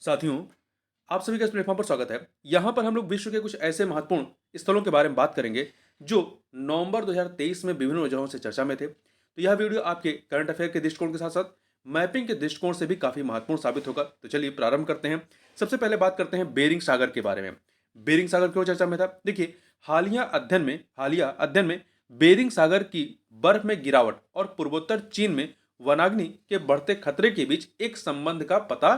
साथियों, आप सभी का इस प्लेटफॉर्म पर स्वागत है। यहाँ पर हम लोग विश्व के कुछ ऐसे महत्वपूर्ण स्थलों के बारे में बात करेंगे जो नवंबर 2023 में विभिन्न वजहों से चर्चा में थे। तो यह वीडियो आपके करंट अफेयर के दृष्टिकोण के साथ साथ मैपिंग के दृष्टिकोण से भी काफी महत्वपूर्ण साबित होगा। तो चलिए प्रारंभ करते हैं। सबसे पहले बात करते हैं बेरिंग सागर के बारे में। बेरिंग सागर क्यों चर्चा में था? देखिए, हालिया अध्ययन में बेरिंग सागर की बर्फ में गिरावट और पूर्वोत्तर चीन में वनाग्नि के बढ़ते खतरे के बीच एक संबंध का पता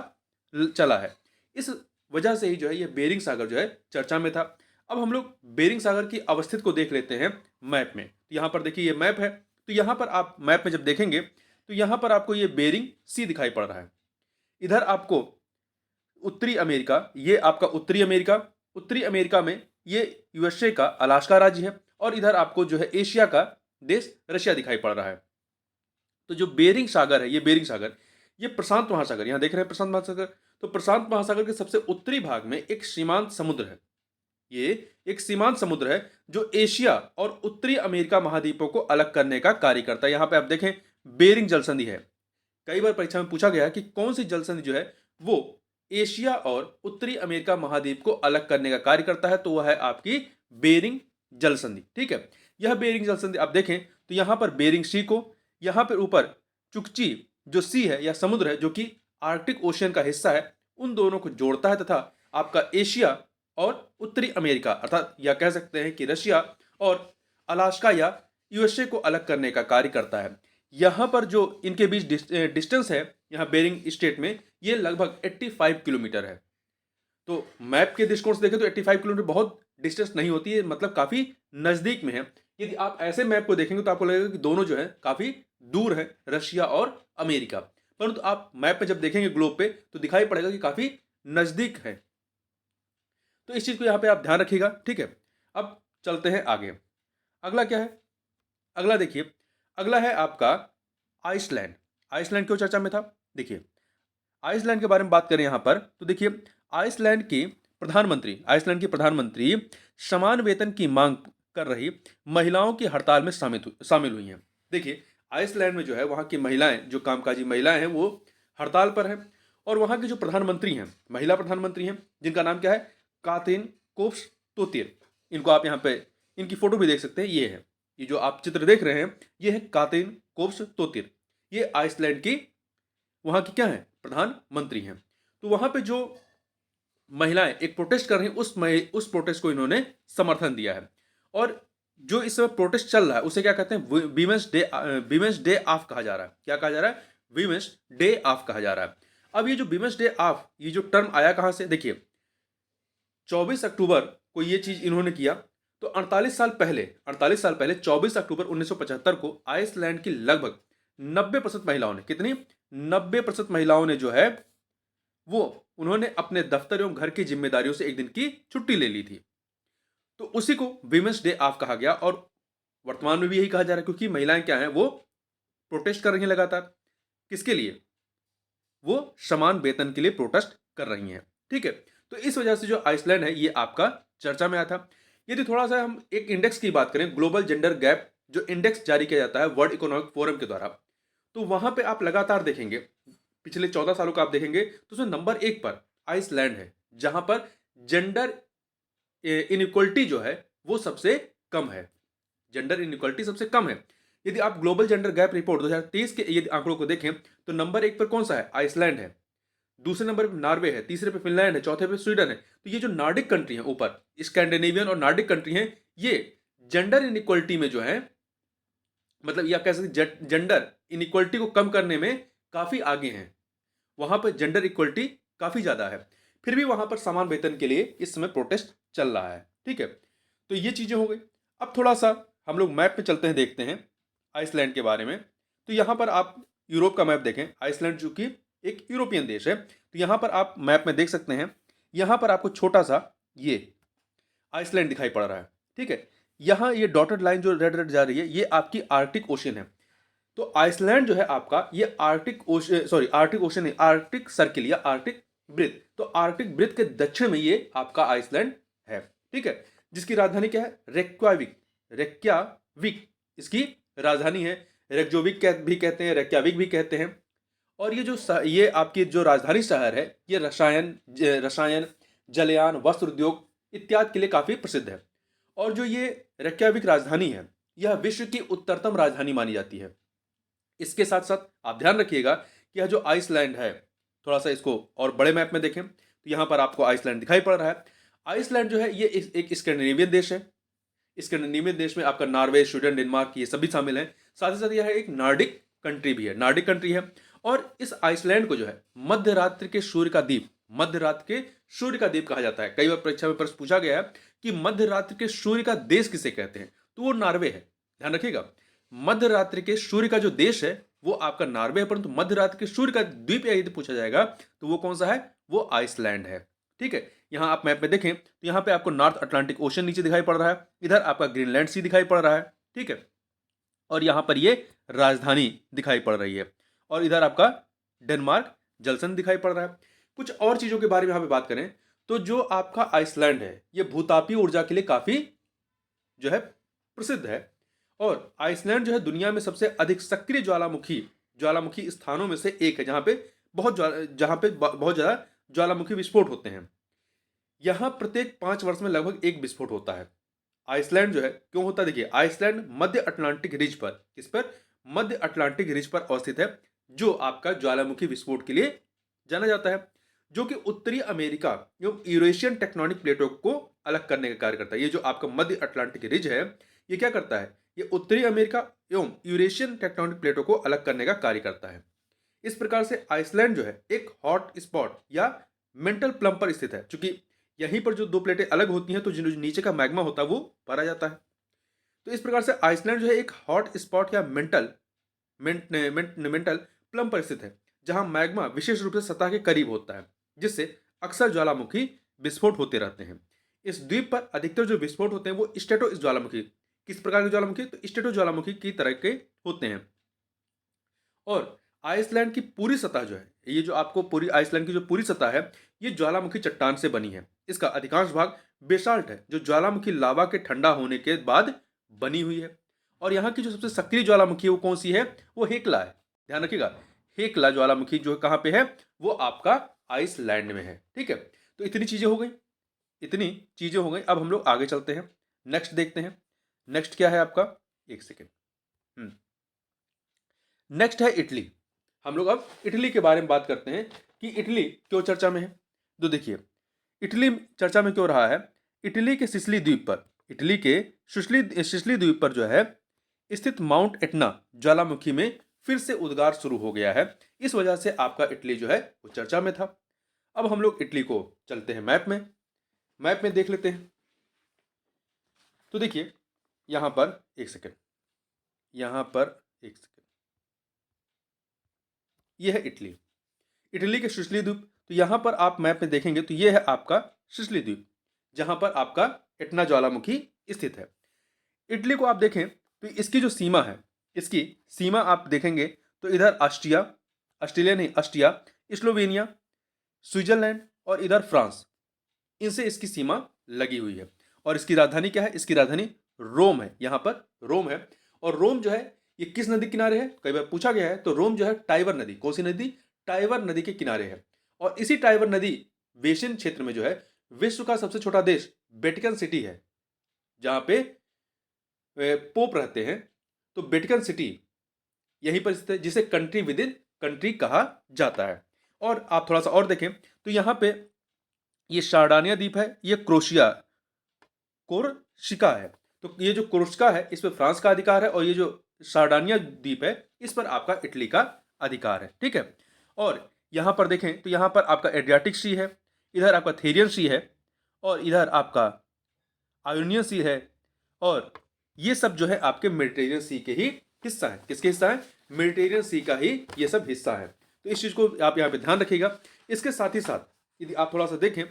चला है। इस वजह से ही जो है ये बेरिंग सागर जो है चर्चा में था। अब हम लोग बेरिंग सागर की अवस्थित को देख लेते हैं मैप में। तो यहाँ पर देखिए ये मैप है। तो यहाँ पर आप मैप में जब देखेंगे तो यहाँ पर आपको ये बेरिंग सी दिखाई पड़ रहा है। इधर आपको उत्तरी अमेरिका, ये आपका उत्तरी अमेरिका में ये यूएसए का अलास्का राज्य है और इधर आपको जो है एशिया का देश रशिया दिखाई पड़ रहा है। तो जो बेरिंग सागर है, ये बेरिंग सागर, ये प्रशांत महासागर, यहाँ देख रहे हैं प्रशांत महासागर। तो प्रशांत महासागर के सबसे उत्तरी भाग में एक सीमांत समुद्र है। ये एक सीमांत समुद्र है जो एशिया और उत्तरी अमेरिका महाद्वीपों को अलग करने का कार्य करता है। यहाँ पे आप देखें बेरिंग जलसंधि है। कई बार परीक्षा में पूछा गया है कि कौन सी जलसंधि जो है वो एशिया और उत्तरी अमेरिका महाद्वीप को अलग करने का कार्य करता है, तो वह है आपकी बेरिंग जलसंधि। ठीक है, यह बेरिंग जलसंधि आप देखें तो यहां पर बेरिंग सी को, यहां पर ऊपर चुकची जो सी है या समुद्र है जो कि आर्कटिक ओशियन का हिस्सा है, उन दोनों को जोड़ता है तथा आपका एशिया और उत्तरी अमेरिका अर्थात या कह सकते हैं कि रशिया और अलास्का या यूएसए को अलग करने का कार्य करता है। यहाँ पर जो इनके बीच डिस्टेंस है यहाँ बेरिंग स्टेट में, ये लगभग 85 किलोमीटर है। तो मैप के दृष्टिकोण से देखें तो 85 किलोमीटर बहुत डिस्टेंस नहीं होती है, मतलब काफी नजदीक में है। यदि आप ऐसे मैप को देखेंगे तो आपको लगेगा कि दोनों जो है काफी दूर है, रशिया और अमेरिका। परंतु आप मैप पे जब देखेंगे ग्लोब पे तो दिखाई पड़ेगा कि काफी नजदीक है। तो इस चीज को यहाँ पे आप ध्यान रखिएगा। ठीक है, अब चलते हैं आगे। अगला क्या है? अगला देखिए, अगला है आपका आइसलैंड। आइसलैंड क्यों चर्चा में था? देखिए, आइसलैंड के बारे में बात करें यहां पर तो देखिए, आइसलैंड की प्रधानमंत्री समान वेतन की मांग कर रही महिलाओं की हड़ताल में शामिल हुई हैं। देखिए, आइसलैंड में जो है वहां की महिलाएं, जो कामकाजी महिलाएं हैं, वो हड़ताल पर हैं। और वहां की जो प्रधानमंत्री हैं, महिला प्रधानमंत्री हैं, जिनका नाम क्या है? कातिन कोप्स तोतिर। इनको आप यहाँ पे इनकी फोटो भी देख सकते हैं। ये जो आप चित्र देख रहे हैं, ये है कातिन कोप्स तोतिर। ये आइसलैंड की वहां की क्या है? प्रधानमंत्री हैं। तो वहां पे जो महिलाएं एक प्रोटेस्ट कर रही हैं, उस प्रोटेस्ट को इन्होंने समर्थन दिया है। और जो इस समय प्रोटेस्ट चल रहा है उसे क्या कहते हैं? वीमेंस डे ऑफ कहा जा रहा है। क्या कहा जा रहा है? वीमेंस डे ऑफ कहा जा रहा है। अब ये जो वीमेंस डे ऑफ, ये जो टर्म आया कहां से? देखिए, 24 अक्टूबर को ये चीज इन्होंने किया। तो 48 साल पहले 24 अक्टूबर 1975 को आइसलैंड की लगभग 90% महिलाओं ने, कितनी? 90% महिलाओं ने जो है वो उन्होंने अपने दफ्तर एवं घर की जिम्मेदारियों से एक दिन की छुट्टी ले ली थी। तो उसी को वीमेंस डे ऑफ कहा गया। और वर्तमान में भी यही कहा जा रहा है, क्योंकि महिलाएं क्या हैं, वो प्रोटेस्ट कर रही हैं लगातार। किसके लिए? वो समान वेतन के लिए प्रोटेस्ट कर रही हैं। ठीक है, तो इस वजह से जो आइसलैंड है ये आपका चर्चा में आया था। यदि थोड़ा सा हम एक इंडेक्स की बात करें, ग्लोबल जेंडर गैप जो इंडेक्स जारी किया जाता है वर्ल्ड इकोनॉमिक फोरम के द्वारा, तो वहां पे आप लगातार देखेंगे, पिछले 14 सालों का आप देखेंगे तो उसमें नंबर 1 पर आइसलैंड है, जहां पर जेंडर इनइक्वलिटी जो है वो सबसे कम है। जेंडर इनइक्वलिटी सबसे कम है। यदि आप ग्लोबल जेंडर गैप रिपोर्ट 2023 के यदि आंकड़ों को देखें तो नंबर 1 पर कौन सा है? आइसलैंड है। दूसरे नंबर पे नॉर्वे है, तीसरे पे फिनलैंड है, चौथे पे स्वीडन है। तो ये जो नॉर्डिक कंट्री है, ऊपर स्कैंडिनेवियन और नॉर्डिक कंट्री हैं, ये जेंडर इनइक्वलिटी में जो है, मतलब या कह सकते जेंडर इनइक्वलिटी को कम करने में काफी आगे हैं। वहां पर जेंडर इक्वलिटी काफी ज्यादा है। फिर भी वहां पर समान वेतन के लिए इस समय प्रोटेस्ट चल रहा है। ठीक है, तो ये चीजें हो गई। अब थोड़ा सा हम लोग मैप पे चलते हैं, देखते हैं आइसलैंड के बारे में। तो यहां पर आप यूरोप का मैप देखें। आइसलैंड जो कि एक यूरोपियन देश है, तो यहां पर आप मैप में देख सकते हैं, यहां पर आपको छोटा सा ये आइसलैंड दिखाई पड़ रहा है। ठीक है, यहां ये डॉटेड लाइन जो रेड रेड जा रही है, ये आपकी आर्कटिक ओशन है। तो आइसलैंड जो है आपका, ये आर्कटिक ओशन है, आर्कटिक सर्किल या आर्कटिक वृत्त। तो आर्कटिक वृत्त के दक्षिण में ये आपका आइसलैंड है। ठीक है, जिसकी राजधानी क्या है? रेक्याविक। रेक्याविक इसकी राजधानी है। रेक्जोविक भी कहते हैं, रेक्याविक भी कहते हैं। और ये आपकी जो राजधानी शहर है, ये रसायन, जलयान, वस्त्र उद्योग इत्यादि के लिए काफ़ी प्रसिद्ध है। और जो ये रेक्याविक राजधानी है, यह विश्व की उत्तरतम राजधानी मानी जाती है। इसके साथ-साथ आप ध्यान रखिएगा कि यह जो आइसलैंड है, थोड़ा-सा इसको और बड़े मैप में देखें, तो यहाँ पर आपको आइसलैंड दिखाई पड़ रहा है। आइसलैंड जो है, ये एक स्कैंडिनेवियन देश है। स्कैंडिनेवियन देश में आपका नॉर्वे, स्वीडन, डेनमार्क ये सभी शामिल हैं। साथ ही साथ यह एक नॉर्डिक कंट्री भी है, नॉर्डिक कंट्री है। और इस आइसलैंड को जो है मध्य रात्रि के सूर्य का द्वीप कहा जाता है। कई बार परीक्षा में प्रश्न पूछा गया है कि मध्य रात्रि के सूर्य का देश किसे कहते हैं, तो वो नॉर्वे है। ध्यान रखिएगा, मध्य रात्रि के सूर्य का जो देश है वो आपका नॉर्वे है, परंतु मध्य रात्रि के सूर्य का द्वीप यदि पूछा जाएगा तो वो कौन सा है, वो आइसलैंड है। ठीक है, यहाँ आप मैप में देखें तो यहाँ पे आपको नॉर्थ अटलांटिक ओशन नीचे दिखाई पड़ रहा है, इधर आपका ग्रीनलैंड सी दिखाई पड़ रहा है। ठीक है, और यहाँ पर ये राजधानी दिखाई पड़ रही है, और इधर आपका डेनमार्क जलसन दिखाई पड़ रहा है। कुछ और चीजों के बारे में यहाँ पे बात करें तो जो आपका आइसलैंड है, ये भूतापीय ऊर्जा के लिए काफी जो है प्रसिद्ध है। और आइसलैंड जो है दुनिया में सबसे अधिक सक्रिय ज्वालामुखी स्थानों में से एक है, जहाँ पे बहुत ज्यादा ज्वालामुखी विस्फोट होते हैं। यहाँ प्रत्येक 5 वर्ष में लगभग एक विस्फोट होता है। आइसलैंड जो है क्यों होता है, देखिए आइसलैंड मध्य अटलांटिक रिज पर, किस पर, मध्य अटलांटिक रिज पर अवस्थित है, जो आपका ज्वालामुखी विस्फोट के लिए जाना जाता है, जो कि उत्तरी अमेरिका एवं यूरेशियन टेक्टोनिक प्लेटों को अलग करने का कार्य करता है। ये जो आपका मध्य अटलांटिक रिज है, ये क्या करता है, ये उत्तरी अमेरिका एवं यूरेशियन टेक्टोनिक प्लेटों को अलग करने का कार्य करता है। इस प्रकार से आइसलैंड जो है एक हॉट स्पॉट या मेंटल प्लम पर स्थित है, क्योंकि यहीं पर जो दो प्लेटें अलग होती हैं तो जो नीचे का मैग्मा होता है वो ऊपर आ जाता है। तो इस प्रकार से आइसलैंड जो है एक हॉट स्पॉट या मेंटल प्लम पर स्थित है, जहां मैग्मा विशेष रूप से सतह के करीब होता है, जिससे अक्सर ज्वालामुखी विस्फोट होते रहते हैं। इस द्वीप पर अधिकतर जो विस्फोट होते हैं वो स्टेटो ज्वालामुखी, किस प्रकार के ज्वालामुखी, तो स्टेटो ज्वालामुखी की तरह के होते हैं। और आइसलैंड की पूरी सतह जो है, ये जो आपको पूरी आइसलैंड की जो पूरी सतह है, ये ज्वालामुखी चट्टान से बनी है। इसका अधिकांश भाग बेसाल्ट है, जो ज्वालामुखी लावा के ठंडा होने के बाद बनी हुई है। और यहाँ की जो सबसे सक्रिय ज्वालामुखी है वो कौन सी है, वो हेकला है। ध्यान रखिएगा, हेकला ज्वालामुखी जो कहाँ पे है, वो आपका आइसलैंड में है। ठीक है, तो इतनी चीजें हो गई। अब हम लोग आगे चलते हैं, नेक्स्ट देखते हैं। नेक्स्ट क्या है आपका, एक सेकेंड। नेक्स्ट है इटली। हम लोग अब इटली के बारे में बात करते हैं कि इटली क्यों चर्चा में है। तो देखिए, इटली चर्चा में क्यों रहा है, इटली के सिसिली द्वीप पर, इटली के सिसिली द्वीप पर जो है स्थित माउंट एटना ज्वालामुखी में फिर से उद्गार शुरू हो गया है। इस वजह से आपका इटली जो है वो चर्चा में था। अब हम लोग इटली को चलते हैं मैप में देख लेते हैं। तो देखिए, यहां पर एक सेकेंड, यह है इटली के सिसिली द्वीप। तो यहां पर आप मैप में देखेंगे तो यह है आपका सिसिली द्वीप, जहां पर आपका एटना ज्वालामुखी स्थित है। इटली को आप देखें तो इसकी जो सीमा है, इसकी सीमा आप देखेंगे तो इधर ऑस्ट्रिया, स्लोवेनिया, स्विट्जरलैंड और इधर फ्रांस, इनसे इसकी सीमा लगी हुई है। और इसकी राजधानी क्या है, इसकी राजधानी रोम है। यहाँ पर रोम है, और रोम जो है ये किस नदी किनारे है, कई बार पूछा गया है। तो रोम जो है टाइबर नदी, कौन सी नदी, टाइबर नदी के किनारे है। और इसी टाइबर नदी बेसिन क्षेत्र में जो है विश्व का सबसे छोटा देश वेटिकन सिटी है, जहां पे पोप रहते हैं। तो वेटिकन सिटी यहीं पर स्थित है, जिसे कंट्री विद इन कंट्री कहा जाता है। और आप थोड़ा सा और देखें तो यहाँ पे ये सार्डानिया द्वीप है, ये कोर्सिका है। तो ये जो कोर्सिका है इस पर फ्रांस का अधिकार है, और ये जो सार्डानिया द्वीप है इस पर आपका इटली का अधिकार है। ठीक है, और यहाँ पर देखें तो यहाँ पर आपका एड्रियाटिक सी है, इधर आपका थेरियन सी है, और इधर आपका आयोनियन सी है। और ये सब जो है आपके मेडिटेरियन सी के ही हिस्सा है। किसके हिस्सा है, मेडिटेरियन सी का ही ये सब हिस्सा है। तो इस चीज को आप यहाँ पे ध्यान रखिएगा। इसके साथ ही साथ यदि आप थोड़ा सा देखें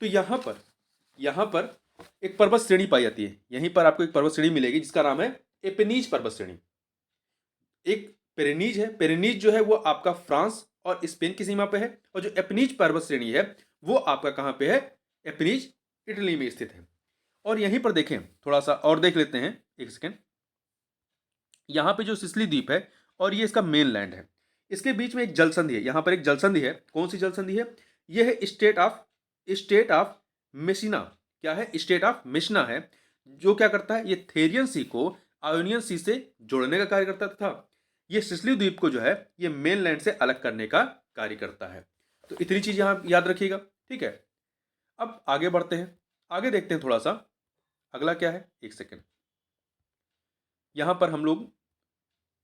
तो यहाँ पर एक पर्वत श्रेणी पाई जाती है। यहीं पर आपको एक पर्वत श्रेणी मिलेगी जिसका नाम है एपेनीज पर्वत श्रेणी। एक पेरेनीज है, पेरेनीज जो है वो आपका फ्रांस और स्पेन की सीमा पे है, और जो एपेनीज पर्वत श्रेणी है वो आपका कहाँ पे है, एपेनीज इटली में स्थित है। और यहीं पर देखें, थोड़ा सा और देख लेते हैं, एक सेकेंड। यहाँ पे जो सिसिली द्वीप है और ये इसका मेन लैंड है, इसके बीच में एक जल संधि है, यहाँ पर एक जल संधि है। कौन सी जल संधि है? यह है स्टेट ऑफ मेसिना। क्या है? स्टेट ऑफ मेसिना है, जो क्या करता है, ये थेरियन सी को आयोनियन सी से जोड़ने का कार्य करता था। ये सिसिली द्वीप को जो है ये मेनलैंड से अलग करने का कार्य करता है। तो इतनी चीज यहां याद रखिएगा, ठीक है। अब आगे बढ़ते हैं, आगे देखते हैं थोड़ा सा। अगला क्या है, एक सेकेंड। यहां पर हम लोग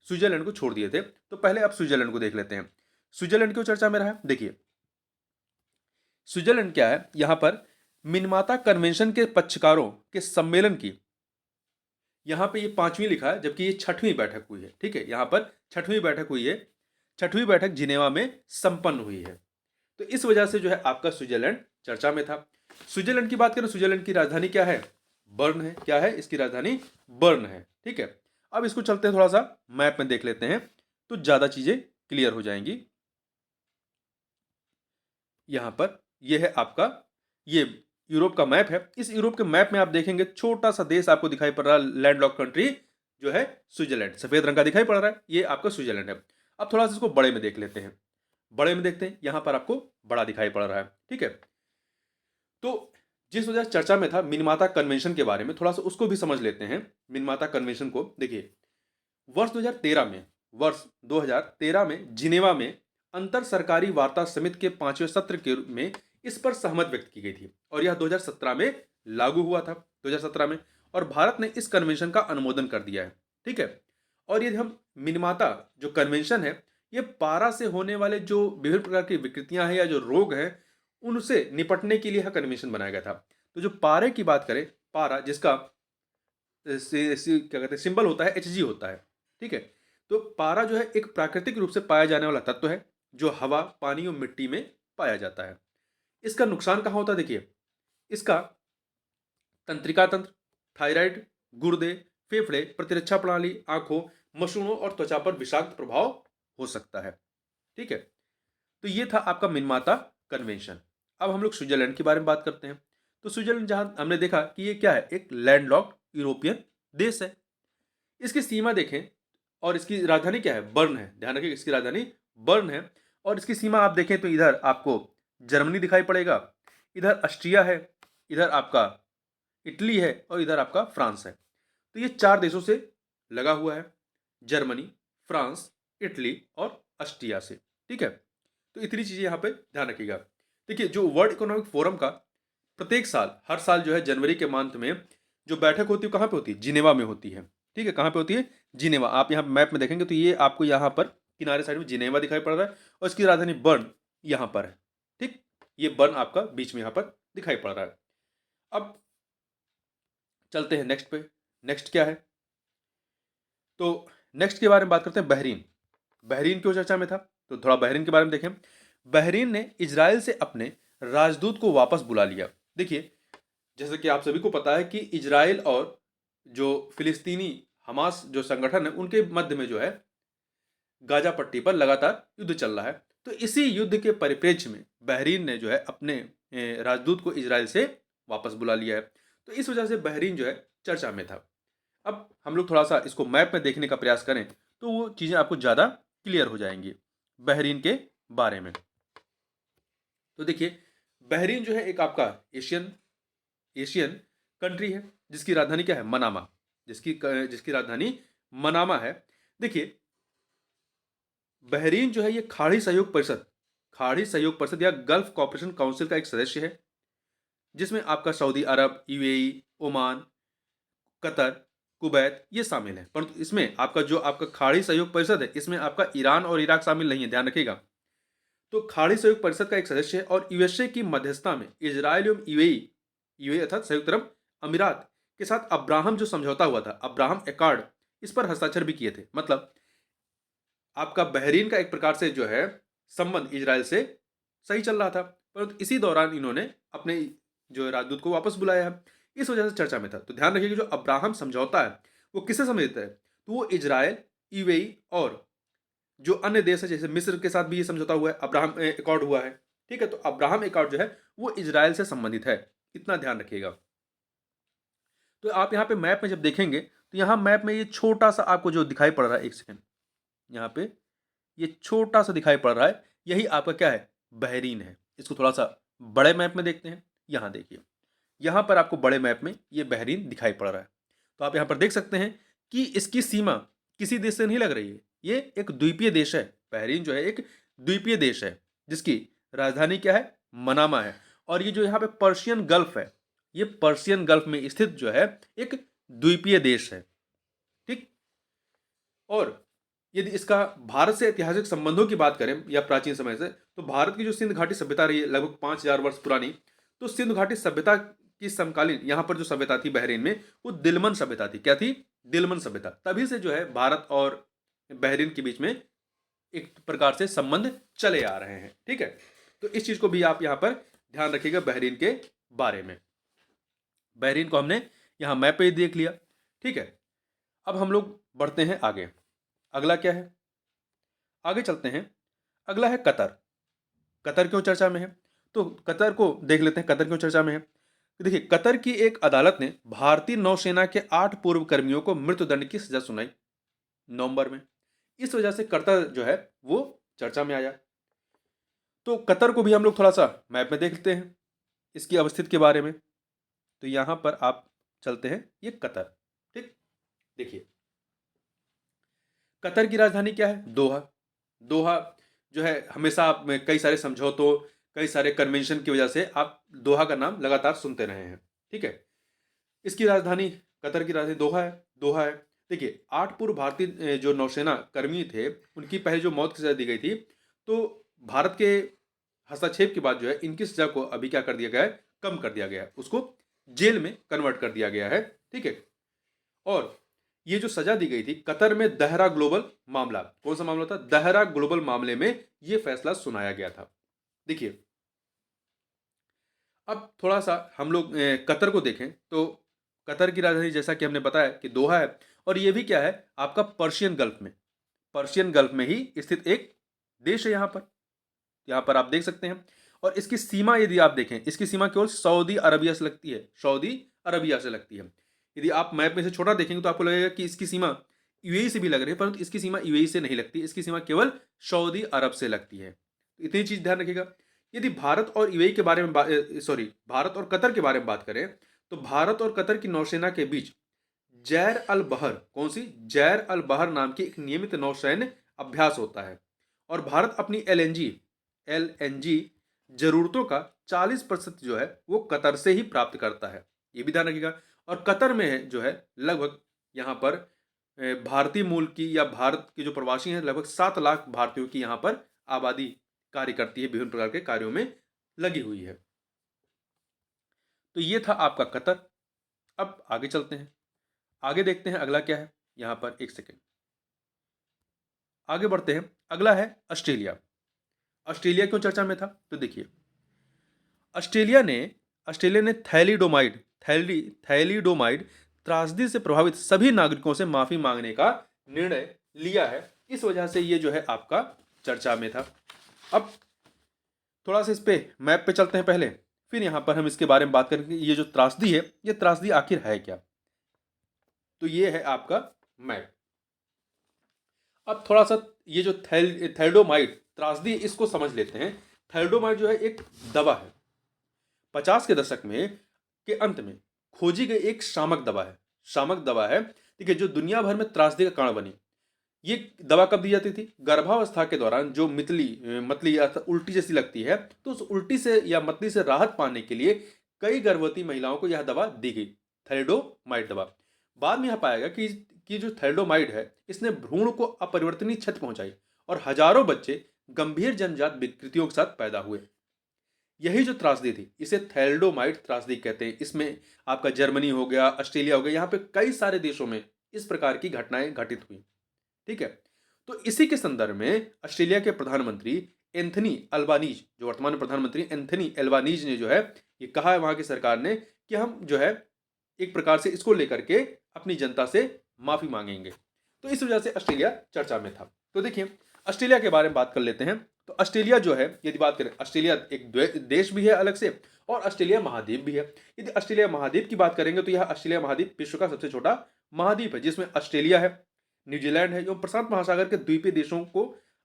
स्विट्जरलैंड को छोड़ दिए थे, तो पहले अब स्विट्जरलैंड को देख लेते हैं। स्विट्जरलैंड क्यों चर्चा में रहा है? देखिए, स्विट्जरलैंड क्या है, यहां पर मिनमाता कन्वेंशन के पक्षकारों के सम्मेलन की, यहां पे ये पांचवी लिखा है, जबकि ये छठवीं बैठक हुई है, ठीक है। यहां पर छठवीं बैठक हुई है, छठवीं बैठक जिनेवा में संपन्न हुई है। तो इस वजह से जो है आपका स्विट्जरलैंड चर्चा में था। स्विट्जरलैंड की बात करें, स्विट्जरलैंड की राजधानी क्या है? बर्न है। क्या है इसकी राजधानी? बर्न है, ठीक है। अब इसको चलते हैं, थोड़ा सा मैप में देख लेते हैं, तो ज्यादा चीजें क्लियर हो जाएंगी। यहां पर यह है आपका, ये यूरोप का मैप है। इस यूरोप के मैप में आप देखेंगे छोटा सा देश आपको दिखाई पड़ रहा है, लैंडलॉक कंट्री जो है स्विट्जरलैंड, सफेद रंग का दिखाई पड़ रहा है, ये आपका स्विट्जरलैंड है। अब थोड़ा सा इसको बड़े में देख लेते हैं। बड़े में देखते हैं, यहां पर आपको बड़ा दिखाई पड़ रहा है, ठीक है। तो जिस वजह से चर्चा में था मिनमाता कन्वेंशन के बारे में, थोड़ा सा उसको भी समझ लेते हैं। मिनमाता कन्वेंशन को देखिए, वर्ष 2013 में, वर्ष 2013 में जिनेवा में अंतर सरकारी वार्ता समिति के 5वें सत्र के में इस पर सहमत व्यक्त की गई थी, और यह 2017 में लागू हुआ था, 2017 में। और भारत ने इस कन्वेंशन का अनुमोदन कर दिया है, ठीक है। और यदि हम मिनमाता जो कन्वेंशन है, ये पारा से होने वाले जो विभिन्न प्रकार की विकृतियां हैं या जो रोग हैं, उनसे निपटने के लिए यह कन्वेंशन बनाया गया था। तो जो पारे की बात करें, पारा जिसका क्या कहते हैं सिंबल होता है, Hg होता है, ठीक है। तो पारा जो है एक प्राकृतिक रूप से पाया जाने वाला तत्व है, जो हवा, पानी और मिट्टी में पाया जाता है। इसका नुकसान कहाँ होता है? देखिए, इसका तंत्रिका तंत्र, थायराइड, गुर्दे, फेफड़े, प्रतिरक्षा प्रणाली, आंखों, मसूड़ों और त्वचा पर विषाक्त प्रभाव हो सकता है, ठीक है। तो ये था आपका मिनमाता कन्वेंशन। अब हम लोग स्विट्जरलैंड के बारे में बात करते हैं। तो स्विट्जरलैंड जहां हमने देखा कि ये क्या है, एक लैंडलॉक्ड यूरोपियन देश है। इसकी सीमा देखें, और इसकी राजधानी क्या है? बर्न है। ध्यान रखिए, इसकी राजधानी बर्न है। और इसकी सीमा आप देखें तो इधर आपको जर्मनी दिखाई पड़ेगा, इधर ऑस्ट्रिया है, इधर आपका इटली है, और इधर आपका फ्रांस है। तो ये चार देशों से लगा हुआ है, जर्मनी, फ्रांस, इटली और ऑस्ट्रिया से, ठीक है। तो इतनी चीजें यहाँ पे ध्यान रखिएगा। देखिए, जो वर्ल्ड इकोनॉमिक फोरम का प्रत्येक साल, हर साल जो है जनवरी के मंथ में जो बैठक होती है, कहाँ पे होती है? जिनेवा में होती है, ठीक है। कहाँ पे होती है? जिनेवा। आप यहाँ मैप में देखेंगे तो ये आपको यहाँ पर किनारे साइड में जिनेवा दिखाई पड़ रहा है, और इसकी राजधानी बर्न यहाँ पर है, ठीक। ये बर्न आपका बीच में यहाँ पर दिखाई पड़ रहा है। अब चलते हैं नेक्स्ट पे। नेक्स्ट क्या है? तो नेक्स्ट के बारे में बात करते हैं, बहरीन। बहरीन क्यों चर्चा में था? तो थोड़ा बहरीन के बारे में देखें। बहरीन ने इजराइल से अपने राजदूत को वापस बुला लिया। देखिए, जैसे कि आप सभी को पता है कि इजराइल और जो फिलिस्तीनी हमास जो संगठन है, उनके मध्य में जो है गाजा पट्टी पर लगातार युद्ध चल रहा है। तो इसी युद्ध के परिप्रेक्ष्य में बहरीन ने जो है अपने राजदूत को इजराइल से वापस बुला लिया है। तो इस वजह से बहरीन जो है चर्चा में था। अब हम लोग थोड़ा सा इसको मैप में देखने का प्रयास करें, तो वो चीज़ें आपको ज़्यादा क्लियर हो जाएंगी बहरीन के बारे में। तो देखिए, बहरीन जो है एक आपका एशियन एशियन कंट्री है, जिसकी राजधानी क्या है? मनामा। जिसकी राजधानी मनामा है। देखिए, बहरीन जो है ये खाड़ी सहयोग परिषद या गल्फ कॉपरेशन काउंसिल का एक सदस्य है, जिसमें आपका सऊदी अरब, यूएई, ओमान, कतर, कुवैत ये शामिल है। परंतु इसमें आपका खाड़ी सहयोग परिषद है, इसमें आपका ईरान और इराक शामिल नहीं है, ध्यान रखिएगा। तो खाड़ी सहयोग परिषद का एक सदस्य है, और यूएसए की मध्यस्थता में इजराइल एवं यूएई अर्थात संयुक्त अरब अमीरात के साथ अब्राहम जो समझौता हुआ था, अब्राहम एकॉर्ड, इस पर हस्ताक्षर भी किए थे। मतलब आपका बहरीन का एक प्रकार से जो है संबंध इजराइल से सही चल रहा था, परंतु इसी दौरान इन्होंने अपने जो राजदूत को वापस बुलाया है, इस वजह से चर्चा में था। तो ध्यान रखिए कि जो अब्राहम समझौता है वो किससे संबंधित है? तो वो इजराइल, यूएई और जो अन्य देश है, जैसे मिस्र के साथ भी ये समझौता हुआ है, अब्राहम एकॉर्ड हुआ है, ठीक है। तो अब्राहम एकॉर्ड जो है वो इजराइल से संबंधित है, इतना ध्यान रखिएगा। तो आप यहाँ पे मैप में जब देखेंगे, तो यहाँ मैप में ये छोटा सा आपको जो दिखाई पड़ रहा है, एक सेकेंड, यहाँ पे ये छोटा सा दिखाई पड़ रहा है, यही आपका क्या है, बहरीन है। इसको थोड़ा सा बड़े मैप में देखते हैं। यहाँ देखिए, यहाँ पर आपको बड़े मैप में ये बहरीन दिखाई पड़ रहा है। तो आप यहाँ पर देख सकते हैं कि इसकी सीमा किसी देश से नहीं लग रही है, ये एक द्वीपीय देश है। बहरीन जो है एक द्वीपीय देश है, जिसकी राजधानी क्या है, मनामा है। और ये जो यहाँ पे पर्शियन गल्फ है, ये पर्शियन गल्फ में स्थित जो है एक द्वीपीय देश है। ठीक। और यदि इसका भारत से ऐतिहासिक संबंधों की बात करें या प्राचीन समय से, तो भारत की जो सिंध घाटी सभ्यता रही है लगभग 5000 वर्ष पुरानी, तो सिंध घाटी सभ्यता की समकालीन यहाँ पर जो सभ्यता थी बहरीन में, वो दिलमन सभ्यता थी। क्या थी, दिलमन सभ्यता। तभी से जो है भारत और बहरीन के बीच में एक प्रकार से संबंध चले आ रहे हैं। ठीक है, तो इस चीज को भी आप यहाँ पर ध्यान रखिएगा बहरीन के बारे में। बहरीन को हमने यहाँ मैप पे ही देख लिया। ठीक है, अब हम लोग बढ़ते हैं आगे। अगला क्या है, आगे चलते हैं। अगला है कतर। कतर क्यों चर्चा में है, तो कतर को देख लेते हैं, कतर क्यों चर्चा में है। देखिए, कतर की एक अदालत ने भारतीय नौसेना के 8 पूर्व कर्मियों को मृत्युदंड की सजा सुनाई नवंबर में। इस वजह से कतर जो है वो चर्चा में आया। तो कतर को भी हम लोग थोड़ा सा मैप में देख लेते हैं, इसकी अवस्थित के बारे में। तो यहां पर आप चलते हैं, ये कतर। ठीक, देखिए कतर की राजधानी क्या है, दोहा। दोहा जो है हमेशा आप में कई सारे समझौतों, कई सारे कन्वेंशन की वजह से आप दोहा का नाम लगातार सुनते रहे हैं। ठीक है, इसकी राजधानी, कतर की राजधानी दोहा है। दोहा है। देखिए, 8 पूर्व भारतीय जो नौसेना कर्मी थे, उनकी पहले जो मौत की सजा दी गई थी, तो भारत के हस्तक्षेप के बाद जो है इनकी सजा को अभी क्या कर दिया गया है, कम कर दिया गया है, उसको जेल में कन्वर्ट कर दिया गया है। ठीक है, और ये जो सजा दी गई थी कतर में दहरा ग्लोबल मामला, कौन सा मामला था, दहरा ग्लोबल मामले में ये फैसला सुनाया गया था। देखिए, अब थोड़ा सा हम लोग कतर को देखें, तो कतर की राजधानी जैसा कि हमने बताया कि दोहा है, और ये भी क्या है आपका पर्शियन गल्फ में, पर्शियन गल्फ में ही स्थित एक देश है। यहाँ पर आप देख सकते हैं। और इसकी सीमा यदि आप देखें, इसकी सीमा केवल सऊदी अरबिया से लगती है, सऊदी अरबिया से लगती है। यदि आप मैप में से छोटा देखेंगे तो आपको लगेगा कि इसकी सीमा यूएई से भी लग रही है, परंतु इसकी सीमा यूएई से नहीं लगती, इसकी सीमा केवल सऊदी अरब से लगती है। तो इतनी चीज ध्यान रखिएगा। यदि भारत और यूएई के बारे में सॉरी भारत और कतर के बारे में बात करें, तो भारत और कतर की नौसेना के बीच जैर अल बहर, कौन सी, जैर अल बहर नाम की एक नियमित नौसैन्य अभ्यास होता है। और भारत अपनी एलएनजी जरूरतों का 40% जो है वो कतर से ही प्राप्त करता है, ये भी ध्यान रखिएगा। और कतर में जो है लगभग यहाँ पर भारतीय मूल की या भारत के जो प्रवासी हैं, लगभग 7 लाख भारतीयों की यहाँ पर आबादी कार्य करती है, विभिन्न प्रकार के कार्यों में लगी हुई है। तो ये था आपका कतर। अब आगे चलते हैं, आगे देखते हैं अगला क्या है। यहाँ पर एक सेकेंड आगे बढ़ते हैं। अगला है ऑस्ट्रेलिया। ऑस्ट्रेलिया क्यों चर्चा में था, तो देखिए ऑस्ट्रेलिया ने थैलीडोमाइड त्रासदी से प्रभावित सभी नागरिकों से माफी मांगने का निर्णय लिया है। इस वजह से ये जो है आपका चर्चा में था। अब थोड़ा सा इस पे मैप पे चलते हैं पहले, फिर यहां पर हम इसके बारे में बात करेंगे। ये जो त्रासदी है, ये त्रासदी आखिर है क्या। तो ये है आपका मैप। अब थोड़ा सा ये जो थैलिडोमाइड त्रासदी, इसको समझ लेते हैं। थैलिडोमाइड जो है एक दवा है, 50 के दशक में के अंत में खोजी गई एक शामक दवा है। शामक दवा है, ठीक है, जो दुनिया भर में त्रासदी का कारण बनी। ये दवा कब दी जाती थी, गर्भावस्था के दौरान जो मतली या उल्टी जैसी लगती है, तो उस उल्टी से या मतली से राहत पाने के लिए कई गर्भवती महिलाओं को यह दवा दी गई, थैलिडोमाइड दवा। बाद में यह पाया गया कि जो थैलिडोमाइड है, इसने भ्रूण को अपरिवर्तनीय क्षति पहुंचाई और हजारों बच्चे गंभीर जन्मजात विकृतियों के साथ पैदा हुए। यही जो त्रासदी थी, इसे थैलिडोमाइड त्रासदी कहते हैं। इसमें आपका जर्मनी हो गया, ऑस्ट्रेलिया हो गया, यहाँ पे कई सारे देशों में इस प्रकार की घटनाएं घटित हुई। ठीक है, तो इसी के संदर्भ में ऑस्ट्रेलिया के प्रधानमंत्री एंथनी अल्बानीज, जो वर्तमान प्रधानमंत्री एंथनी अल्बानीज ने जो है ये कहा है वहां की सरकार ने कि हम जो है एक प्रकार से इसको लेकर के अपनी जनता से माफी मांगेंगे। तो इस वजह से ऑस्ट्रेलिया चर्चा में था। तो देखिए ऑस्ट्रेलिया के बारे में बात कर लेते हैं। तो ऑस्ट्रेलिया जो है, यदि बात करें, ऑस्ट्रेलिया एक देश भी है अलग से, और ऑस्ट्रेलिया महाद्वीप भी है। यदि ऑस्ट्रेलिया महाद्वीप की बात करेंगे तो यह ऑस्ट्रेलिया महाद्वीप विश्व का सबसे छोटा महाद्वीप है, जिसमें ऑस्ट्रेलिया है, न्यूजीलैंड है, जो प्रशांत महासागर के द्वीपीय देशों को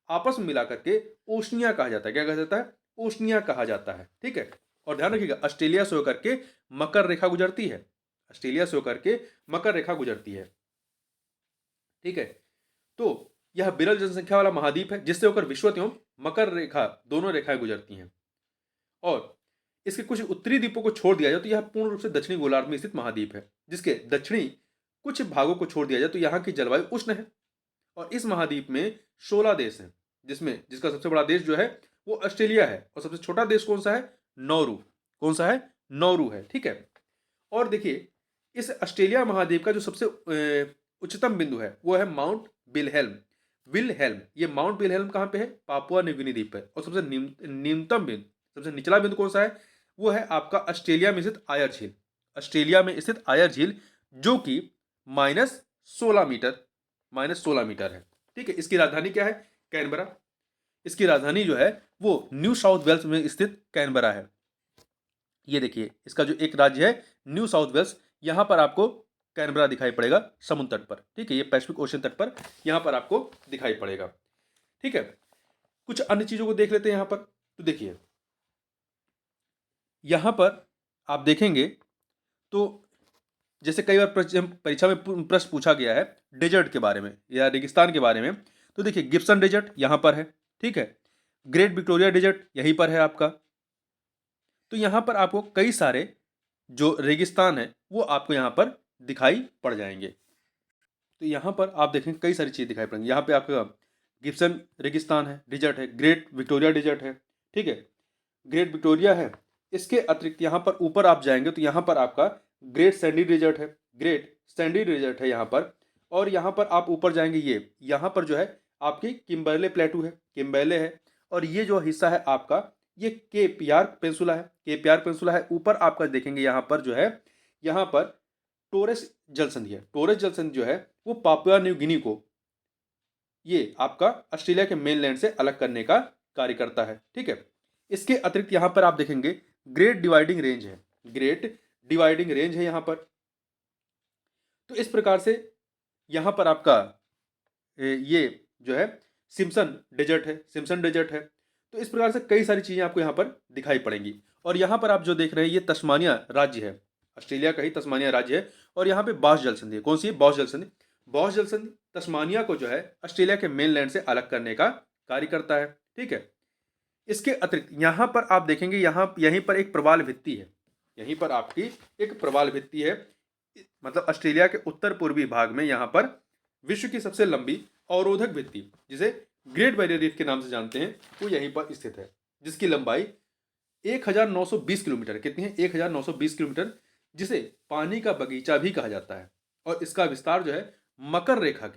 आपस में मिला करके ओशनिया कहा जाता है। क्या कहा जाता है? ओशनिया कहा जाता है। ठीक है, और ध्यान रखिएगा ऑस्ट्रेलिया से होकर के मकर रेखा गुजरती है। ऑस्ट्रेलिया से होकर के मकर रेखा गुजरती है। ठीक है, तो यह विरल जनसंख्या वाला महाद्वीप है जिससे होकर विषुवत एवं मकर रेखा दोनों रेखाएं गुजरती हैं। और इसके कुछ उत्तरी द्वीपों को छोड़ दिया जाए तो यह पूर्ण रूप से दक्षिणी गोलार्ध में स्थित महाद्वीप है। जिसके दक्षिणी कुछ भागों को छोड़ दिया जाए तो यहाँ की जलवायु उष्ण है। और इस महाद्वीप में 16 देश हैं, जिसमें जिसका सबसे बड़ा देश जो है वो ऑस्ट्रेलिया है, और सबसे छोटा देश कौन सा है? नौरू। कौन सा है? नौरू है। ठीक है, और देखिए इस ऑस्ट्रेलिया महाद्वीप का जो सबसे उच्चतम बिंदु है वो है माउंट विलहेल्म। विलहेल्म, ये माउंट विलहेल्म कहाँ पे है? पापुआ न्यू गिनी द्वीप पे। और सबसे न्यूनतम बिंदु, सबसे निचला बिंदु कौन सा है? वो है आपका ऑस्ट्रेलिया में स्थित आयर झील। ऑस्ट्रेलिया में स्थित आयर झील जो कि -16 मीटर, -16 मीटर है। ठीक है, इसकी राजधानी क्या है? कैनबरा। इसकी राजधानी जो है वो न्यू साउथ वेल्स में स्थित कैनबरा है। ये देखिए इसका जो एक राज्य है न्यू साउथ वेल्स, यहाँ पर आपको कैनबरा दिखाई पड़ेगा समुद्र तट पर। ठीक है, ये पैसिफिक ओशन तट पर यहाँ पर आपको दिखाई पड़ेगा। ठीक है, कुछ अन्य चीजों को देख लेते हैं यहाँ पर। तो देखिए यहाँ पर आप देखेंगे तो जैसे कई बार परीक्षा में प्रश्न पूछा गया है डेजर्ट के बारे में या रेगिस्तान के बारे में, तो देखिए गिब्सन डेजर्ट यहाँ पर है। ठीक है, ग्रेट विक्टोरिया डेजर्ट यहीं पर है आपका। तो यहाँ पर आपको कई सारे जो रेगिस्तान है वो आपको यहाँ पर दिखाई पड़ जाएंगे। तो यहाँ पर आप देखेंगे कई सारी चीज़ दिखाई पड़ेंगी। यहाँ पे आपका गिब्सन रेगिस्तान है, डिजर्ट है, ग्रेट विक्टोरिया डिजर्ट है। ठीक है, ग्रेट विक्टोरिया है। इसके अतिरिक्त यहाँ पर ऊपर आप जाएंगे तो यहाँ पर आपका ग्रेट सैंडी डिजर्ट है, ग्रेट सैंडी डिजर्ट है यहाँ पर। और यहाँ पर आप ऊपर जाएंगे, ये यहाँ पर जो है आपकी किम्बरले प्लेटू है, किम्बरले है। और ये जो हिस्सा है आपका ये केप यार्क पेंसुला है, केप यार्क पेंसुला है। ऊपर आपका देखेंगे यहाँ पर जो है, यहाँ पर टोरेस जलसंधि है। टोरेस जलसंधि जो है वो पापुआ न्यू गिनी को, ये आपका ऑस्ट्रेलिया के मेनलैंड से अलग करने का कार्य करता है। ठीक है, इसके अतिरिक्त यहाँ पर आप देखेंगे ग्रेट डिवाइडिंग रेंज है, ग्रेट डिवाइडिंग रेंज है यहाँ पर। तो इस प्रकार से यहाँ पर आपका ये जो है सिम्पसन डेजर्ट है, सिम्पसन डेजर्ट है। तो इस प्रकार से कई सारी चीज़ें आपको यहाँ पर दिखाई पड़ेंगी। और यहाँ पर आप जो देख रहे हैं ये तस्मानिया राज्य है, ऑस्ट्रेलिया का ही तस्मानिया राज्य है। और यहाँ पे बॉस जलसंधि है। कौन सी है? बॉस जलसंधि। बॉस जलसंधि तस्मानिया को जो है ऑस्ट्रेलिया के मेनलैंड से अलग करने का कार्य करता है। ठीक है, इसके अतिरिक्त यहाँ पर आप देखेंगे यहाँ यहीं पर एक प्रवाल भित्ति है, यहीं पर आपकी एक प्रवाल भित्ति है। मतलब ऑस्ट्रेलिया के उत्तर पूर्वी भाग में यहाँ पर विश्व की सबसे लंबी अवरोधक भित्ति, जिसे ग्रेट बैरियर रीफ के नाम से जानते हैं, वो यहीं पर स्थित है, जिसकी लंबाई 1920 किलोमीटर। कितनी है? 1920 किलोमीटर, जिसे पानी का बगीचा भी कहा जाता है। और इसका विस्तार जो है मकर रेखा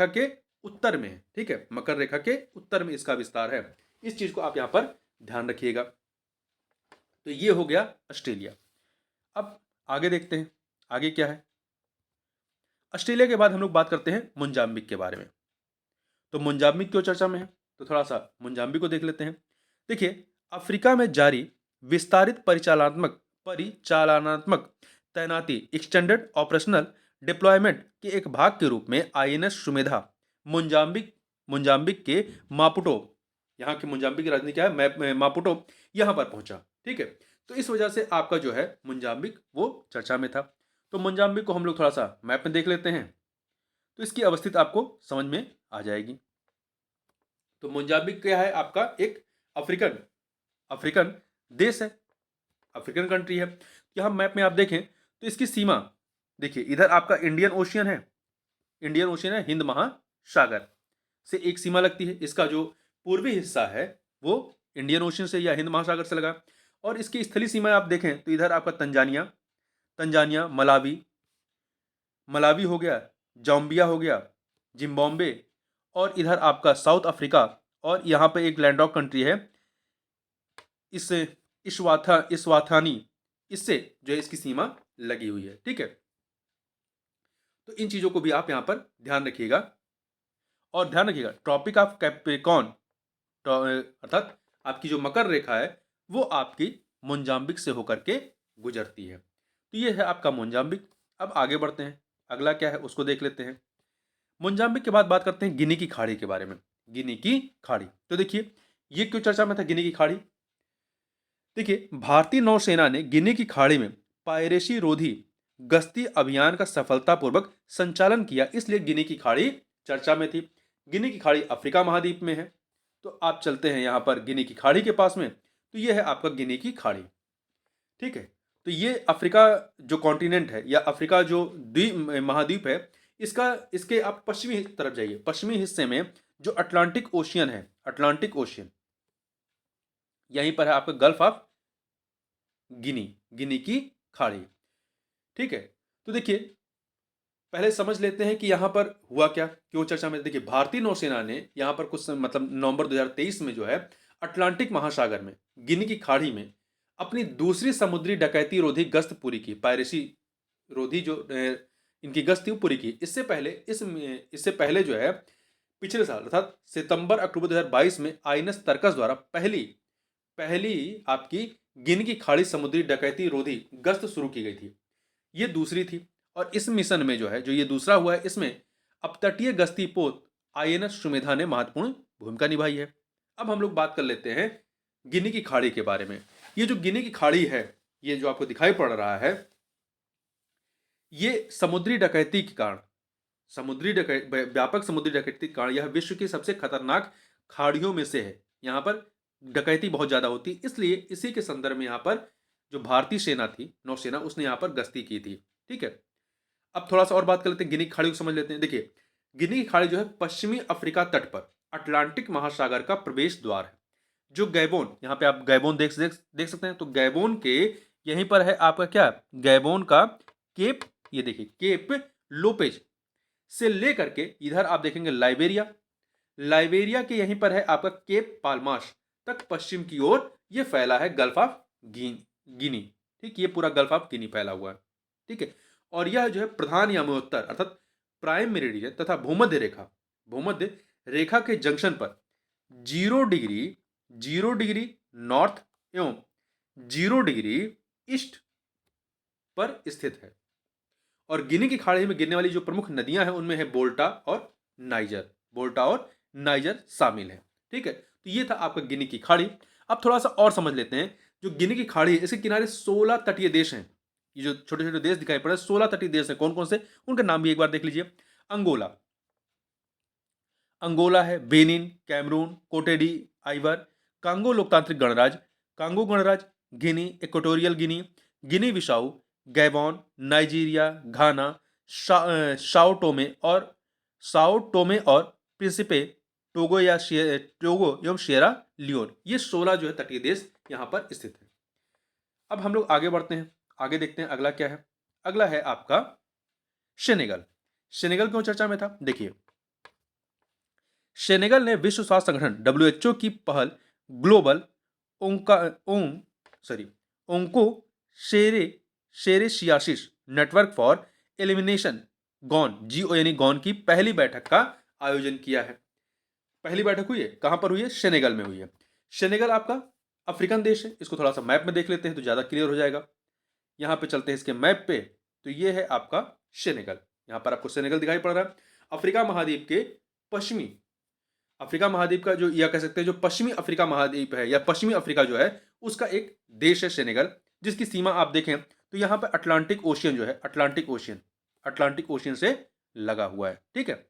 के उत्तर में है। ठीक है, मकर रेखा के उत्तर में इसका विस्तार है। इस चीज को आप यहाँ पर ध्यान रखिएगा। तो ये हो गया ऑस्ट्रेलिया। अब आगे देखते हैं आगे क्या है। ऑस्ट्रेलिया के बाद हम लोग बात करते हैं मोजाम्बिक के बारे में। तो मोजाम्बिक क्यों चर्चा में है, तो थोड़ा सा मोजाम्बिक को देख लेते हैं। देखिए अफ्रीका में जारी विस्तारित परिचालनात्मक तैनाती एक्सटेंडेड ऑपरेशनल डिप्लॉयमेंट के एक भाग के रूप में आईएनएस सुमेधा मोजाम्बिक के मापुटो, यहाँ के मोजाम्बिक की राजधानी क्या है? मापुटो, यहाँ पर पहुंचा। ठीक है, तो इस वजह से आपका जो है मोजाम्बिक वो चर्चा में था। तो मोजाम्बिक को हम लोग थोड़ा सा मैप में देख लेते हैं तो इसकी अवस्थित आपको समझ में आ जाएगी। तो मोजाम्बिक क्या है? आपका एक अफ्रीकन देश है, अफ्रीकन कंट्री है। यहाँ मैप में आप देखें तो इसकी सीमा देखिए, इधर आपका इंडियन ओशियन है, हिंद महासागर से एक सीमा लगती है। इसका जो पूर्वी हिस्सा है वो इंडियन ओशियन से या हिंद महासागर से लगा। और इसकी स्थलीय सीमा आप देखें तो इधर आपका तंजानिया, मलावी हो गया, जाम्बिया हो गया, जिम्बाब्वे, और इधर आपका साउथ अफ्रीका, और यहाँ पे एक लैंडलॉक कंट्री है इस्वाथानी, इससे जो है इसकी सीमा लगी हुई है। ठीक है, तो इन चीजों को भी आप यहाँ पर ध्यान रखिएगा। और ध्यान रखिएगा ट्रॉपिक ऑफ कैप्रिकॉर्न, अर्थात आपकी जो मकर रेखा है वो आपकी मोजाम्बिक से होकर के गुजरती है। तो ये है आपका मोजाम्बिक। अब आगे बढ़ते हैं, अगला क्या है उसको देख लेते हैं। मोजाम्बिक के बाद बात करते हैं गिनी की खाड़ी के बारे में। गिनी की खाड़ी। तो देखिए ये क्यों चर्चा में था गिनी की खाड़ी। देखिए भारतीय नौसेना ने गिनी की खाड़ी में पायरेसी रोधी गश्ती अभियान का सफलतापूर्वक संचालन किया, इसलिए गिनी की खाड़ी चर्चा में थी। गिनी की खाड़ी अफ्रीका महाद्वीप में है। तो आप चलते हैं यहाँ पर गिनी की खाड़ी के पास में, तो ये है आपका गिनी की खाड़ी। ठीक है, तो ये अफ्रीका जो कॉन्टिनेंट है या अफ्रीका जो द्वीप महाद्वीप है, इसका इसके आप पश्चिमी तरफ जाइए, पश्चिमी हिस्से में जो अटलांटिक ओशियन है, अटलांटिक ओशियन, यहीं पर है आपका गल्फ ऑफ गिनी, गिनी की खाड़ी। ठीक है, तो देखिए पहले समझ लेते हैं कि यहाँ पर हुआ क्या, क्यों चर्चा में। देखिए भारतीय नौसेना ने यहाँ पर कुछ मतलब नवंबर 2023 में जो है अटलांटिक महासागर में गिनी की खाड़ी में अपनी दूसरी समुद्री डकैती रोधी गश्त पूरी की, पायरेसी रोधी जो इनकी गश्त थी वो पूरी की। इससे पहले जो है पिछले साल अर्थात सितंबर अक्टूबर 2022 में आईएनएस तरकस द्वारा पहली पहली आपकी गिनी की खाड़ी समुद्री डकैती रोधी गश्त शुरू की गई थी। ये दूसरी थी, और इस मिशन में जो है जो ये दूसरा हुआ है, इसमें अपतटीय गश्ती पोत आईएनएस सुमेधा ने महत्वपूर्ण भूमिका निभाई है। अब हम लोग बात कर लेते हैं गिनी की खाड़ी के बारे में। ये जो गिनी की खाड़ी है, ये जो आपको दिखाई पड़ रहा है, ये समुद्री डकैती के कारण, व्यापक समुद्री डकैती के कारण यह विश्व की सबसे खतरनाक खाड़ियों में से है। यहाँ पर डकैती बहुत ज्यादा होती, इसलिए इसी के संदर्भ में यहाँ पर जो भारतीय सेना थी, नौसेना, उसने यहाँ पर गश्ती की थी। ठीक है, अब थोड़ा सा और बात कर लेते हैं, गिनी की खाड़ी को समझ लेते हैं। देखिए गिनी की खाड़ी जो है पश्चिमी अफ्रीका तट पर अटलांटिक महासागर का प्रवेश द्वार है। जो गैबोन, यहाँ पे आप गैबोन देख सकते हैं, तो गैबोन के यहीं पर है आपका क्या, गैबोन का केप, ये देखिए केप लोपेज से लेकर के इधर आप देखेंगे लाइबेरिया, लाइबेरिया के यहीं पर है आपका केप पाल्मास तक पश्चिम की ओर ये फैला है गल्फ ऑफ गिनी। ठीक, ये पूरा गल्फ ऑफ गिनी फैला हुआ है। ठीक है, और यह जो है प्रधान यामोत्तर अर्थात प्राइम मेरिडियन तथा भूमध्य रेखा के जंक्शन पर 0 डिग्री 0 डिग्री नॉर्थ एवं 0 डिग्री ईस्ट पर स्थित है। और गिनी की खाड़ी में गिरने वाली जो प्रमुख नदियां हैं उनमें है बोल्टा और नाइजर, बोल्टा और नाइजर शामिल है। ठीक है, तो ये था आपका गिनी की खाड़ी। अब थोड़ा सा और समझ लेते हैं, जो गिनी की खाड़ी है इसके किनारे 16 तटीय देश हैं। ये जो छोटे छोटे देश दिखाई पड़ रहे हैं, 16 तटीय देश हैं। कौन कौन से, उनका नाम भी एक बार देख लीजिए। अंगोला, अंगोला है, बेनिन, कैमरून, कोटेडी आइवर, कांगो लोकतांत्रिक गणराज्य, कांगो गणराज्य, गिनी, इक्वेटोरियल गिनी, गिनी बिसाऊ, गैबॉन, नाइजीरिया, घाना, साओ टोमे और प्रिंसिपे, टोगो एवं शेरा लियोन, ये 16 जो है तटीय देश यहाँ पर स्थित है। अब हम लोग आगे बढ़ते हैं, आगे देखते हैं अगला क्या है। अगला है आपका सेनेगल। सेनेगल क्यों चर्चा में था, देखिए सेनेगल ने विश्व स्वास्थ्य संगठन WHO की पहल global onchocerciasis network for elimination GON, GON की पहली बैठक का आयोजन किया है। पहली बैठक हुई है, कहां पर हुई है, सेनेगल में हुई है। सेनेगल आपका अफ्रीकन देश है, इसको थोड़ा सा मैप में देख लेते हैं तो ज्यादा क्लियर हो जाएगा। यहां पे चलते हैं इसके मैप पे, तो ये है आपका सेनेगल। यहां पर आपको सेनेगल दिखाई पड़ रहा है। अफ्रीका महाद्वीप के पश्चिमी, अफ्रीका महाद्वीप का जो, या कह सकते हैं जो पश्चिमी अफ्रीका महाद्वीप है या पश्चिमी अफ्रीका जो है उसका एक देश है सेनेगल, जिसकी सीमा आप देखें तो यहां पर अटलांटिक ओशियन जो है, अटलांटिक ओशियन से लगा हुआ है। ठीक है,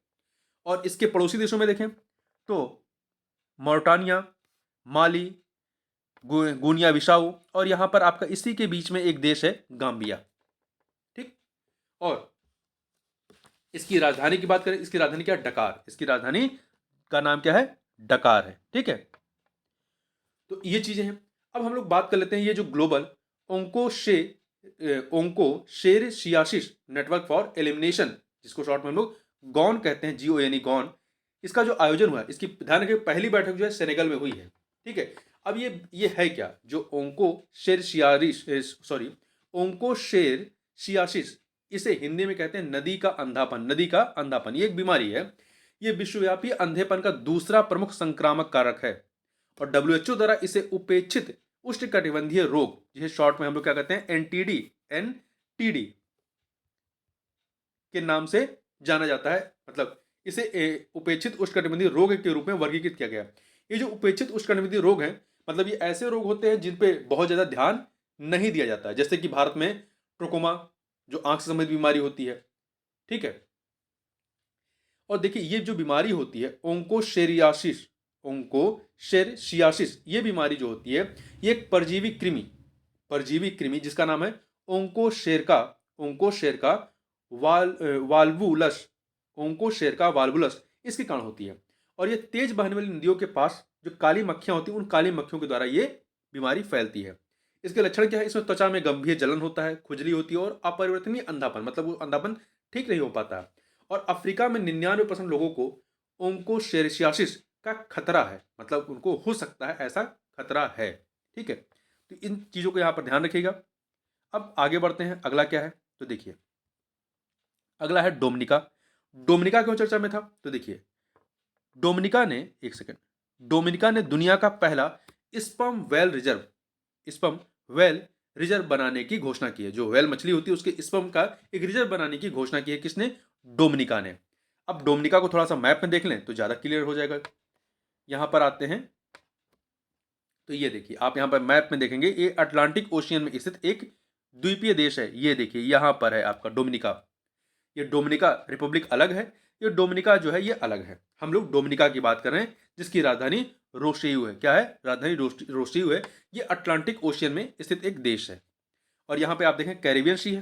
और इसके पड़ोसी देशों में देखें तो मोरटानिया, माली, गुनिया बिसाऊ, और यहां पर आपका इसी के बीच में एक देश है गाम्बिया। ठीक, और इसकी राजधानी की बात करें, इसकी राजधानी क्या है, डकार, इसकी राजधानी का नाम क्या है, डकार है। ठीक है, तो ये चीजें हैं। अब हम लोग बात कर लेते हैं ये जो ग्लोबल ओंको शेर सियासिस नेटवर्क फॉर एलिमिनेशन, जिसको शॉर्ट में हम लोग गॉन कहते हैं, GON गॉन, इसका जो आयोजन हुआ है, इसकी ध्यान रखिए पहली बैठक जो है सेनेगल में हुई है। ठीक है, अब ये है क्या, जो ओंको शेर सियासिस, इसे हिंदी में कहते हैं नदी का अंधापन, नदी का अंधापन, ये एक बीमारी है। ये विश्वव्यापी अंधेपन का दूसरा प्रमुख संक्रामक कारक है, और WHO द्वारा इसे उपेक्षित उष्णकटिबंधीय रोग, जिसे शॉर्ट में हम लोग क्या कहते हैं, NTD के नाम से जाना जाता है। मतलब इसे उपेक्षित उष्णकटिबंधीय रोग के रूप में वर्गीकृत किया गया। ये जो उपेक्षित उष्णकटिबंधीय रोग हैं, मतलब ये ऐसे रोग होते हैं जिन पे बहुत ज़्यादा ध्यान नहीं दिया जाता है, जैसे कि भारत में ट्रोकोमा, जो आंख से संबंधित बीमारी होती है, ठीक है। और देखिए ये जो बीमारी होती है ओंकोशेरियासिस, ओंकोशेरसियासिस, ये बीमारी जो होती है ये एक परजीवी कृमि जिसका नाम है ओंकोशेरका ओंकोशेरका वाल्वुलस, ओंकोशेरका वाल्वुलस, इसके कारण होती है। और ये तेज बहने वाली नदियों के पास जो काली मक्खियां होती हैं, उन काली मक्खियों के द्वारा ये बीमारी फैलती है। इसके लक्षण क्या है? इसमें त्वचा में गंभीर जलन होता है, खुजली होती है और अपरिवर्तनीय अंधापन, मतलब वो अंधापन ठीक नहीं हो पाता है। और अफ्रीका में 99% लोगों को ओंकोशेरसियासिस का खतरा है, मतलब उनको हो सकता है, ऐसा खतरा है, ठीक है। तो इन चीज़ों को यहाँ पर ध्यान रखिएगा। अब आगे बढ़ते हैं, अगला क्या है? तो देखिए अगला है डोमिनिका। डोमिनिका क्यों चर्चा में था? तो देखिए डोमिनिका ने, एक सेकेंड, डोमिनिका ने दुनिया का पहला स्पर्म वेल रिजर्व बनाने की घोषणा की है। जो वेल मछली होती है उसके स्पर्म का एक रिजर्व बनाने की घोषणा की है। किसने? डोमिनिका ने। अब डोमिनिका को थोड़ा सा मैप में देख लें तो ज्यादा क्लियर हो जाएगा। यहां पर आते हैं तो ये देखिए, आप यहां पर मैप में देखेंगे, ये अटलांटिक ओशियन में स्थित एक द्वीपीय देश है। ये देखिए यहां पर है आपका डोमिनिका। ये डोमिनिका रिपब्लिक अलग है, ये डोमिनिका जो है ये अलग है। हम लोग डोमिनिका की बात कर रहे हैं जिसकी राजधानी रोसेयू है। क्या है? राजधानी रोसेयू है। ये अटलांटिक ओशियन में स्थित एक देश है। और यहाँ पे आप देखें कैरेबियन सी है।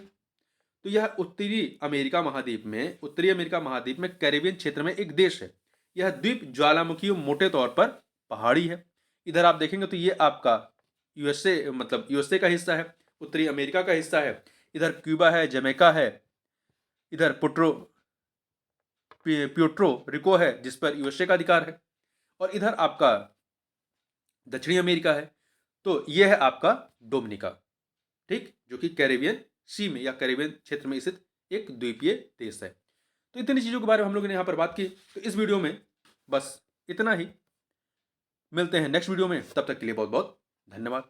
तो यह उत्तरी अमेरिका महाद्वीप में कैरेबियन क्षेत्र में एक देश है। यह द्वीप ज्वालामुखी मोटे तौर पर पहाड़ी है। इधर आप देखेंगे तो ये आपका यूएसए, मतलब यूएसए का हिस्सा है, उत्तरी अमेरिका का हिस्सा है। इधर क्यूबा है, जमैका है, इधर प्यूर्टो रिको है जिस पर यूएसए का अधिकार है, और इधर आपका दक्षिणी अमेरिका है। तो यह है आपका डोमिनिका, ठीक, जो कि कैरेबियन सी में या कैरेबियन क्षेत्र में स्थित एक द्वीपीय देश है। तो इतनी चीजों के बारे में हम लोगों ने यहां पर बात की। तो इस वीडियो में बस इतना ही। मिलते हैं नेक्स्ट वीडियो में, तब तक के लिए बहुत बहुत धन्यवाद।